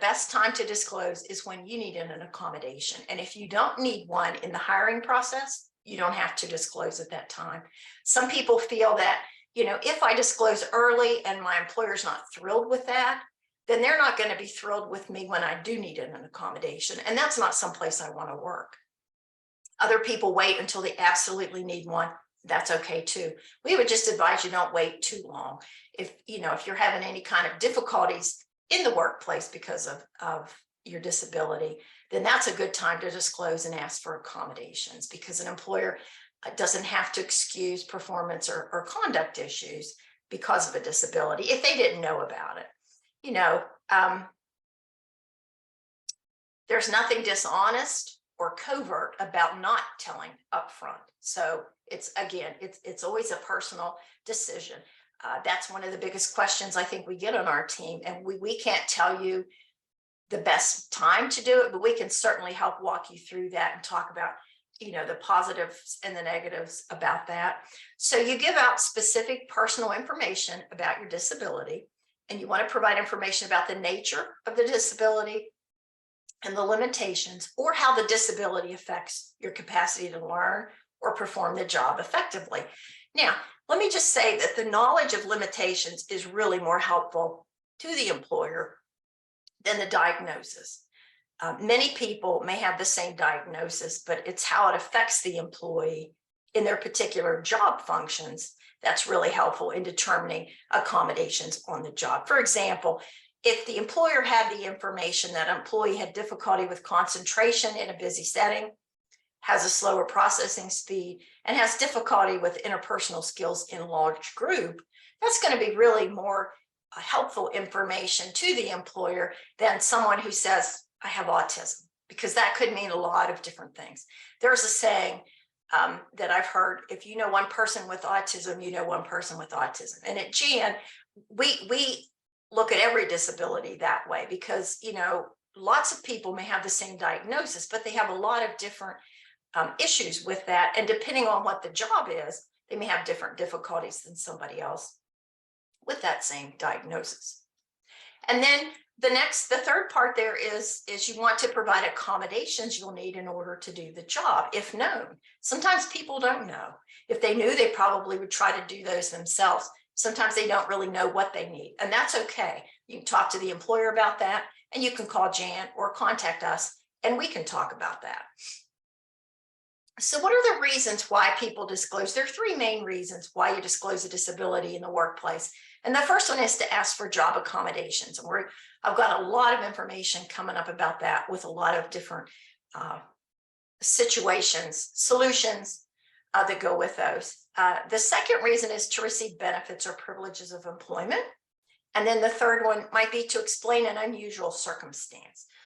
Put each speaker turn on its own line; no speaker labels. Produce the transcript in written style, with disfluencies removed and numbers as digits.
best time to disclose is when you need an accommodation. And if you don't need one in the hiring process, you don't have to disclose at that time. Some people feel that, if I disclose early and my employer's not thrilled with that, then they're not going to be thrilled with me when I do need an accommodation. And that's not someplace I want to work. Other people wait until they absolutely need one. That's okay too. We would just advise you don't wait too long. If you're having any kind of difficulties in the workplace because of your disability, then that's a good time to disclose and ask for accommodations, because an employer doesn't have to excuse performance or conduct issues because of a disability if they didn't know about it. There's nothing dishonest or covert about not telling upfront. So it's always a personal decision. That's one of the biggest questions I think we get on our team, and we can't tell you the best time to do it, but we can certainly help walk you through that and talk about the positives and the negatives about that. So you give out specific personal information about your disability, and you want to provide information about the nature of the disability and the limitations, or how the disability affects your capacity to learn or perform the job effectively. Now, let me just say that the knowledge of limitations is really more helpful to the employer than the diagnosis. Many people may have the same diagnosis, but it's how it affects the employee in their particular job functions that's really helpful in determining accommodations on the job. For example, if the employer had the information that an employee had difficulty with concentration in a busy setting, has a slower processing speed, and has difficulty with interpersonal skills in large group, that's going to be really more helpful information to the employer than someone who says, I have autism, because that could mean a lot of different things. There's a saying that I've heard: if you know one person with autism, you know one person with autism. And at GN, we look at every disability that way, because lots of people may have the same diagnosis, but they have a lot of different issues with that, and depending on what the job is, they may have different difficulties than somebody else with that same diagnosis. And then the third part there is you want to provide accommodations you'll need in order to do the job, if known. Sometimes people don't know. If they knew, they probably would try to do those themselves. Sometimes they don't really know what they need, and that's okay. You can talk to the employer about that, and you can call Jan or contact us, and we can talk about that. So what are the reasons why people disclose? There are three main reasons why you disclose a disability in the workplace. And the first one is to ask for job accommodations. And I've got a lot of information coming up about that, with a lot of different solutions that go with those. The second reason is to receive benefits or privileges of employment. And then the third one might be to explain an unusual circumstance.